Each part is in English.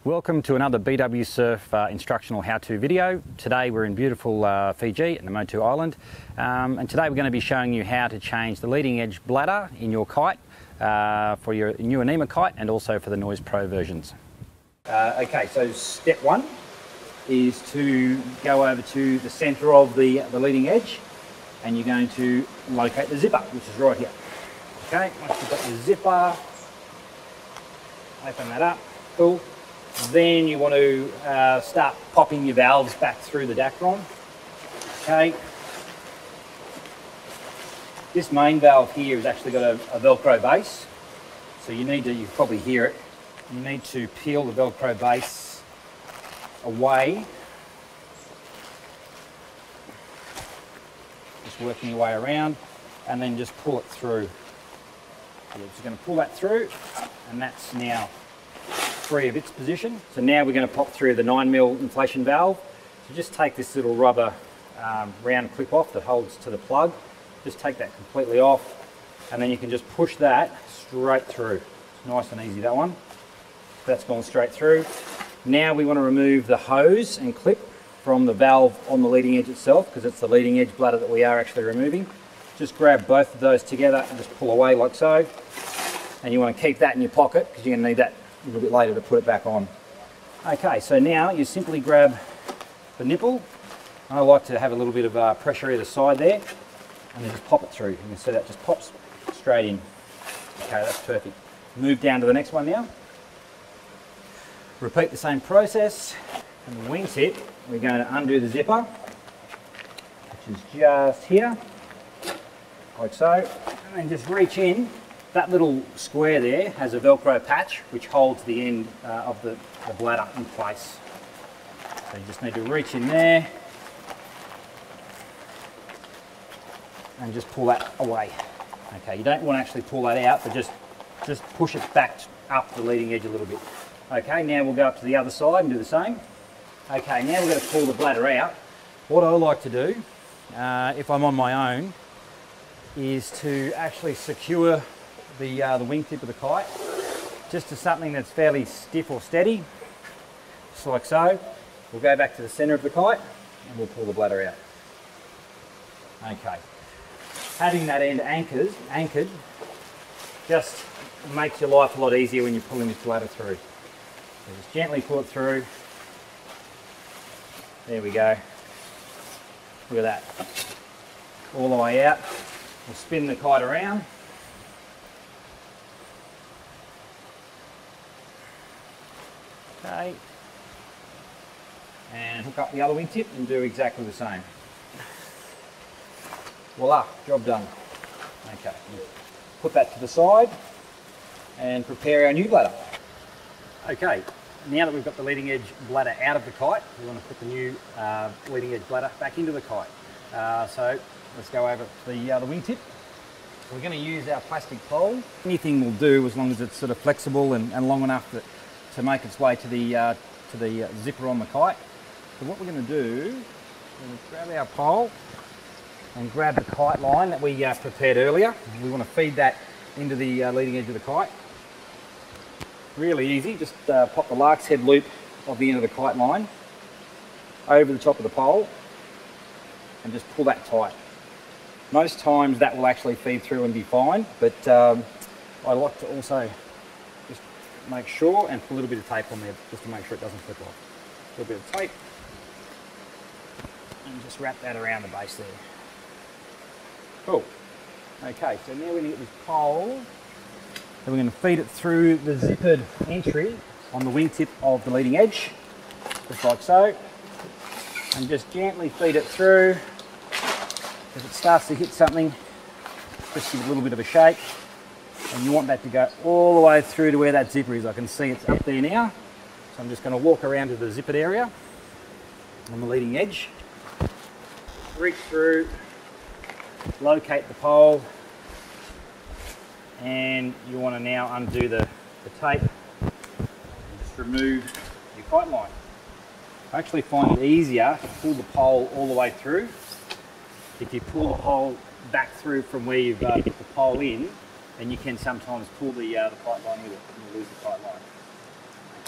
Welcome to another BWSurf instructional how-to video. Today we're in beautiful Fiji in the Motu Island, and today we're going to be showing you how to change the leading edge bladder in your kite for your new Anima kite and also for the Noise Pro versions. Okay, so step one is to go over to the centre of the leading edge, and you're going to locate the zipper, which is right here. Okay, once you've got your zipper, open that up, cool. Then you want to start popping your valves back through the dacron. Okay. This main valve here has actually got a Velcro base, so you can probably hear it. You need to peel the Velcro base away. Just working your way around, and then just pull it through. You're just going to pull that through, and that's now free of its position. So now we're going to pop through the 9mm inflation valve. So just take this little rubber round clip off that holds to the plug. Just take that completely off, and then you can just push that straight through. It's nice and easy, that one. That's gone straight through. Now we want to remove the hose and clip from the valve on the leading edge itself, because it's the leading edge bladder that we are actually removing. Just grab both of those together and just pull away like so. And you want to keep that in your pocket because you're going to need that a little bit later to put it back on. Okay, so now you simply grab the nipple. I like to have a little bit of pressure either side there, and then just pop it through. You can see that just pops straight in. Okay, that's perfect. Move down to the next one now. Repeat the same process. And the wingtip, we're going to undo the zipper, which is just here, like so, and then just reach in. That little square there has a Velcro patch which holds the end of the bladder in place. So you just need to reach in there and just pull that away. Okay, you don't want to actually pull that out, but just push it back up the leading edge a little bit. Okay, now we'll go up to the other side and do the same. Okay, now we're going to pull the bladder out. What I like to do, if I'm on my own, is to actually secure the wingtip of the kite just to something that's fairly stiff or steady, just like so. We'll go back to the centre of the kite and we'll pull the bladder out. Okay, having that end anchored just makes your life a lot easier when you're pulling this bladder through. So just gently pull it through. There we go. Look at that. All the way out. We'll spin the kite around. Okay, and hook up the other wingtip and do exactly the same. Voila, job done. Okay, put that to the side and prepare our new bladder. Okay, now that we've got the leading edge bladder out of the kite, we want to put the new leading edge bladder back into the kite. So let's go over to the wingtip. We're going to use our plastic pole. Anything will do as long as it's sort of flexible and long enough to make its way to the zipper on the kite. So what we're going to do is grab our pole and grab the kite line that we prepared earlier. We want to feed that into the leading edge of the kite. Really easy, just pop the lark's head loop of the end of the kite line over the top of the pole and just pull that tight. Most times that will actually feed through and be fine, but I like to also just make sure and put a little bit of tape on there just to make sure it doesn't flip off. A little bit of tape and just wrap that around the base there. Cool. Okay, so now we're going to get this pole and we're going to feed it through the zippered entry on the wingtip of the leading edge, just like so, and just gently feed it through. If it starts to hit something, just give it a little bit of a shake. And you want that to go all the way through to where that zipper is. I can see it's up there now. So I'm just going to walk around to the zippered area on the leading edge. Reach through, locate the pole, and you want to now undo the tape and just remove your kite line. I actually find it easier to pull the pole all the way through. If you pull the pole back through from where you've put the pole in, then you can sometimes pull the kite line with it and you'll lose the kite line.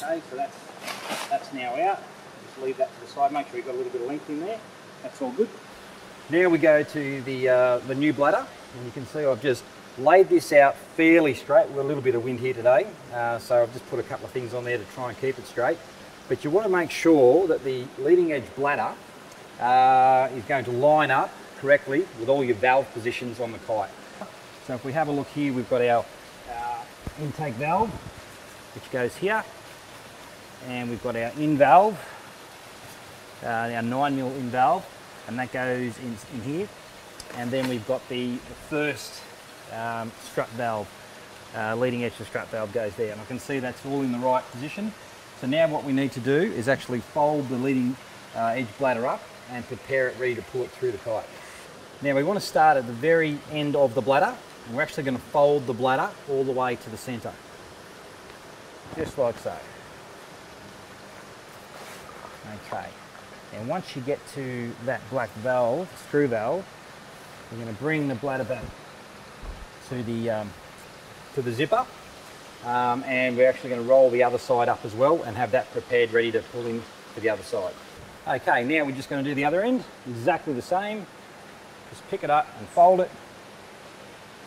Okay, so that's now out. Just leave that to the side. Make sure you've got a little bit of length in there. That's all good. Now we go to the new bladder, and you can see I've just laid this out fairly straight. We've got a little bit of wind here today, so I've just put a couple of things on there to try and keep it straight. But you want to make sure that the leading edge bladder is going to line up correctly with all your valve positions on the kite. So if we have a look here, we've got our intake valve, which goes here, and we've got our in valve, our 9mm in valve, and that goes in here. And then we've got the first strut valve, leading edge to strut valve goes there, and I can see that's all in the right position. So now what we need to do is actually fold the leading edge bladder up and prepare it ready to pull it through the kite. Now we want to start at the very end of the bladder, and we're actually going to fold the bladder all the way to the centre, just like so. Okay, and once you get to that black valve, screw valve, we're going to bring the bladder back to the zipper, and we're actually going to roll the other side up as well and have that prepared ready to pull in to the other side. Okay, now we're just going to do the other end, exactly the same. Just pick it up and fold it,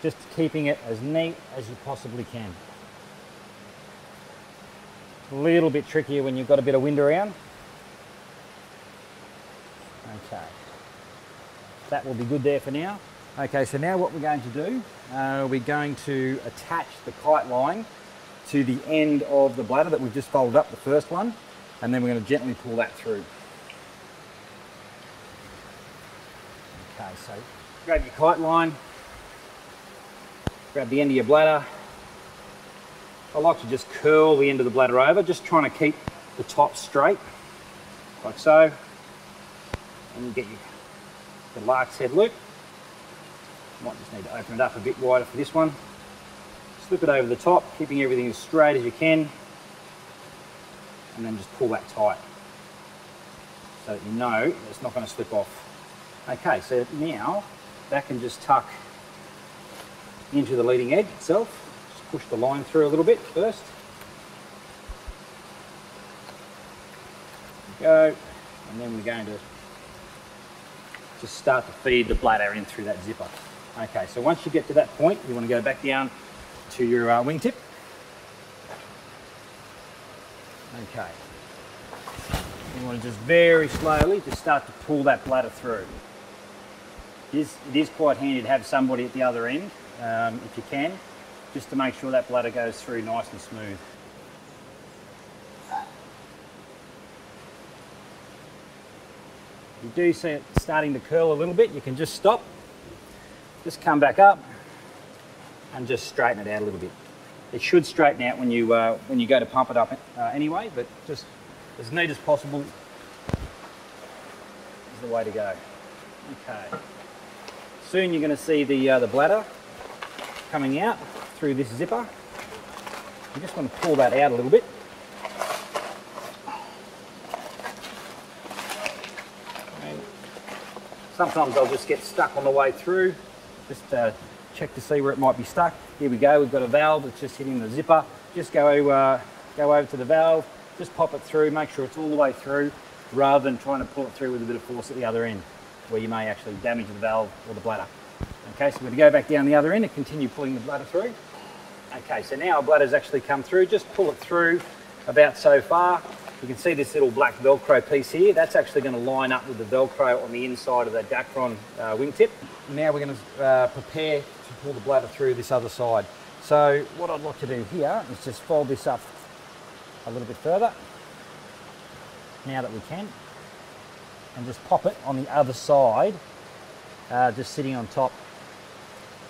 just keeping it as neat as you possibly can. It's a little bit trickier when you've got a bit of wind around. Okay, that will be good there for now. Okay, so now what we're going to do, we're going to attach the kite line to the end of the bladder that we've just folded up, the first one, and then we're going to gently pull that through. Okay, so grab your kite line, grab the end of your bladder. I like to just curl the end of the bladder over, just trying to keep the top straight, like so. And you get your lark's head loop. Might just need to open it up a bit wider for this one. Slip it over the top, keeping everything as straight as you can, and then just pull that tight so that you know it's not going to slip off. Okay, so now that can just tuck into the leading edge itself. Just push the line through a little bit first. There we go, and then we're going to just start to feed the bladder in through that zipper. Okay, so once you get to that point, you want to go back down to your wingtip. Okay, you want to just very slowly just start to pull that bladder through. It is quite handy to have somebody at the other end, if you can, just to make sure that bladder goes through nice and smooth. You do see it starting to curl a little bit, you can just stop, just come back up and just straighten it out a little bit. It should straighten out when you go to pump it up anyway, but just as neat as possible is the way to go. Okay. Soon you're going to see the bladder coming out through this zipper. You just want to pull that out a little bit. Sometimes I'll just get stuck on the way through. Just check to see where it might be stuck. Here we go, we've got a valve that's just hitting the zipper. Just go over to the valve, just pop it through, make sure it's all the way through, rather than trying to pull it through with a bit of force at the other end, where you may actually damage the valve or the bladder. Okay, so we're going to go back down the other end and continue pulling the bladder through. Okay, so now our bladder's actually come through, just pull it through about so far. You can see this little black Velcro piece here. That's actually going to line up with the Velcro on the inside of the Dacron wingtip. Now we're going to prepare to pull the bladder through this other side. So what I'd like to do here is just fold this up a little bit further, now that we can, and just pop it on the other side, just sitting on top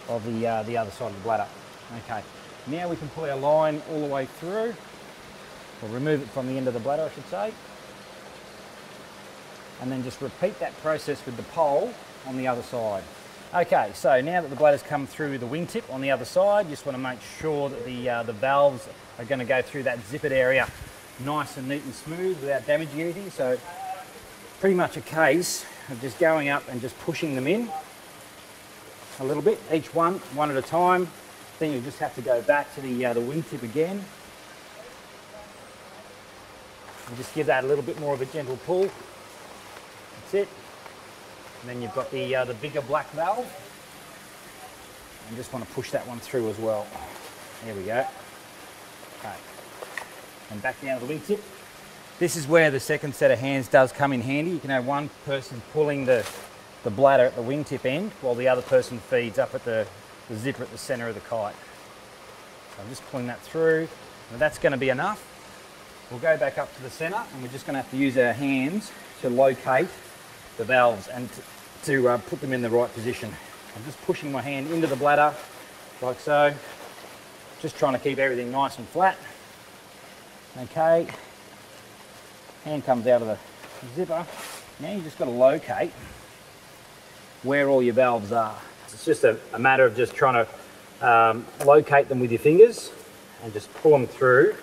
of the other side of the bladder. Okay, now we can pull our line all the way through. Or remove it from the end of the bladder, I should say. And then just repeat that process with the pole on the other side. Okay, so now that the bladder's come through the wingtip on the other side, you just want to make sure that the valves are going to go through that zippered area nice and neat and smooth without damaging anything. So pretty much a case of just going up and just pushing them in a little bit, each one at a time. Then you just have to go back to the wingtip again. And just give that a little bit more of a gentle pull. That's it. And then you've got the bigger black valve. And just want to push that one through as well. There we go. Okay. And back down to the wingtip. This is where the second set of hands does come in handy. You can have one person pulling the bladder at the wingtip end while the other person feeds up at the zipper at the center of the kite. So I'm just pulling that through. Now that's going to be enough. We'll go back up to the center and we're just going to have to use our hands to locate the valves and to put them in the right position. I'm just pushing my hand into the bladder like so. Just trying to keep everything nice and flat. Okay. Hand comes out of the zipper. Now you just got to locate where all your valves are. It's just a matter of just trying to locate them with your fingers and just pull them through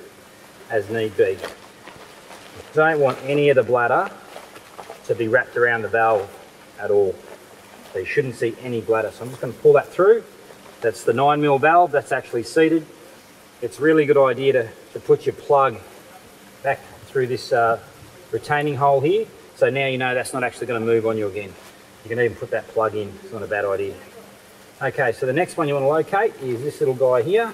as need be. You don't want any of the bladder to be wrapped around the valve at all. So you shouldn't see any bladder. So I'm just going to pull that through. That's the 9mm valve, that's actually seated. It's a really good idea to put your plug back through this retaining hole here. So now you know that's not actually going to move on you again. You can even put that plug in, it's not a bad idea. Okay, so the next one you want to locate is this little guy here,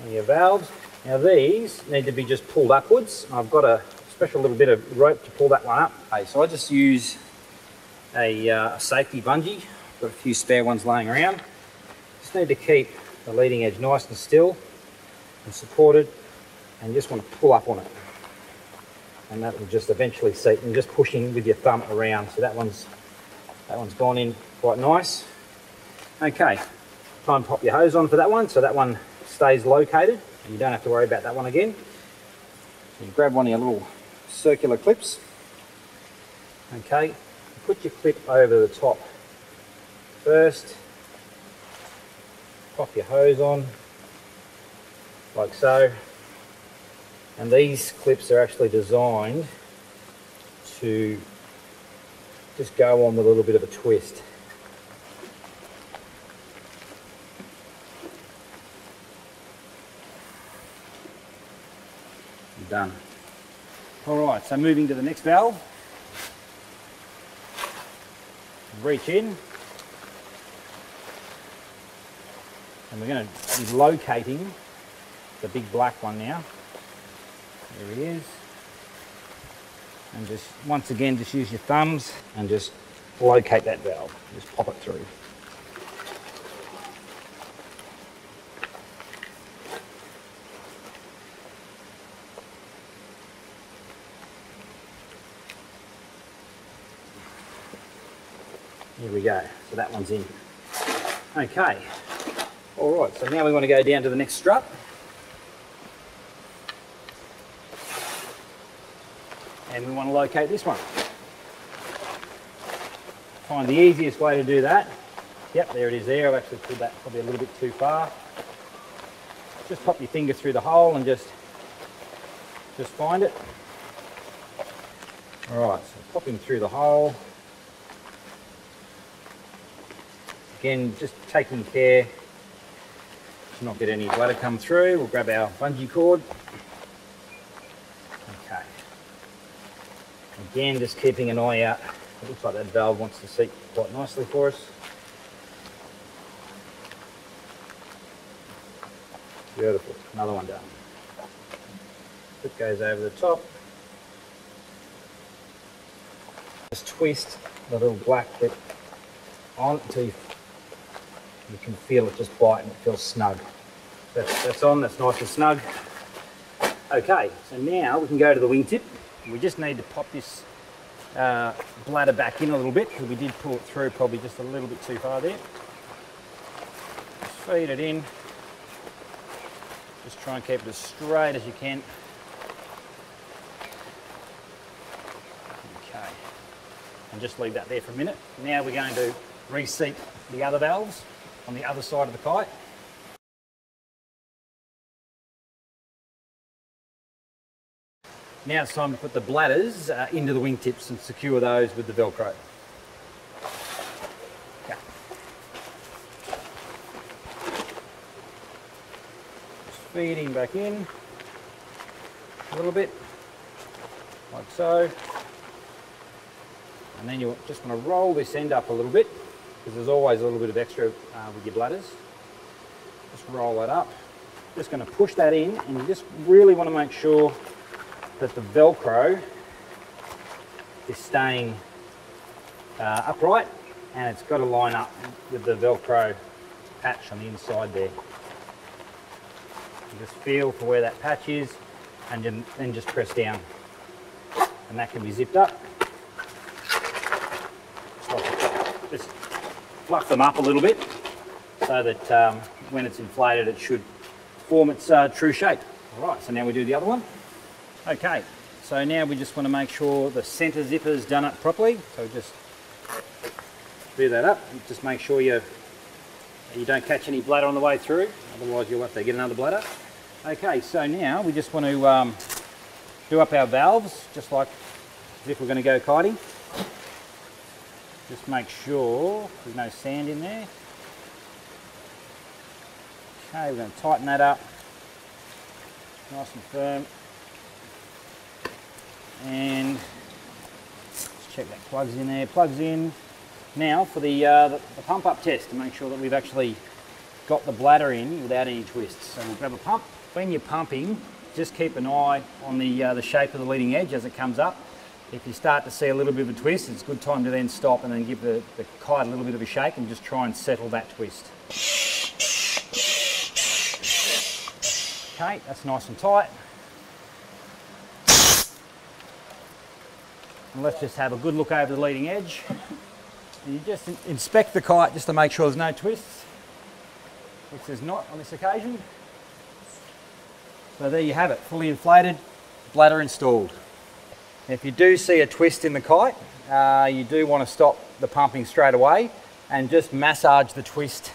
one of your valves. Now these need to be just pulled upwards. I've got a special little bit of rope to pull that one up. Okay, so I just use a safety bungee. Got a few spare ones laying around. Just need to keep the leading edge nice and still and supported, and just want to pull up on it. And that will just eventually seat, and just pushing with your thumb around. So that one's gone in quite nice. Okay, try and pop your hose on for that one so that one stays located and you don't have to worry about that one again. So you grab one of your little circular clips. Okay, put your clip over the top first. Pop your hose on like so. And these clips are actually designed to just go on with a little bit of a twist. Done. Alright, so moving to the next valve. Reach in. And we're going to be locating the big black one now. There he is. And just, once again, just use your thumbs and just locate that valve. Just pop it through. Here we go, so that one's in. Okay, all right, so now we want to go down to the next strut. And we want to locate this one. Find the easiest way to do that. Yep, there it is there. I've actually pulled that probably a little bit too far. Just pop your finger through the hole and just find it. All right, so pop him through the hole. Again, just taking care to not get any bladder come through. We'll grab our bungee cord. Okay. Again, just keeping an eye out. It looks like that valve wants to seat quite nicely for us. Beautiful. Another one done. Clip goes over the top. Just twist the little black clip on until you can feel it just bite and it feels snug. That's on, that's nice and snug. Okay, so now we can go to the wingtip. We just need to pop this bladder back in a little bit because we did pull it through probably just a little bit too far there. Just feed it in. Just try and keep it as straight as you can. Okay, and just leave that there for a minute. Now we're going to reseat the other valves on the other side of the kite. Now it's time to put the bladders into the wingtips and secure those with the Velcro. Okay. Just feeding back in a little bit. like so. And then you just want to roll this end up a little bit, because there's always a little bit of extra with your bladders. Just roll that up. Just going to push that in, and you just really want to make sure that the Velcro is staying upright, and it's got to line up with the Velcro patch on the inside there. You just feel for where that patch is, and then just press down, and that can be zipped up. Just fluff them up a little bit so that when it's inflated it should form its true shape. Alright, so now we do the other one. Okay, so now we just want to make sure the centre zipper is done up properly. So just do that up, just make sure you don't catch any bladder on the way through, otherwise you'll have to get another bladder. Okay, so now we just want to do up our valves, just like as if we're going to go kiting. Just make sure there's no sand in there. Okay, we're going to tighten that up, nice and firm. And let's check that plugs in there, plugs in. Now for the pump up test, to make sure that we've actually got the bladder in without any twists. So we'll grab a pump. When you're pumping, just keep an eye on the shape of the leading edge as it comes up. If you start to see a little bit of a twist, it's a good time to then stop and then give the kite a little bit of a shake and just try and settle that twist. Okay, that's nice and tight. And let's just have a good look over the leading edge. And you just inspect the kite just to make sure there's no twists, which there's not on this occasion. So there you have it, fully inflated, bladder installed. If you do see a twist in the kite, you do want to stop the pumping straight away and just massage the twist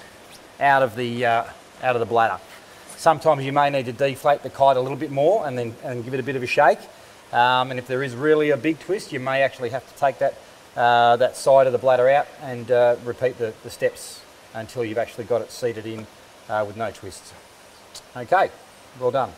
out of the bladder. Sometimes you may need to deflate the kite a little bit more and give it a bit of a shake. And if there is really a big twist, you may actually have to take that side of the bladder out and repeat the steps until you've actually got it seated in with no twists. Okay, well done.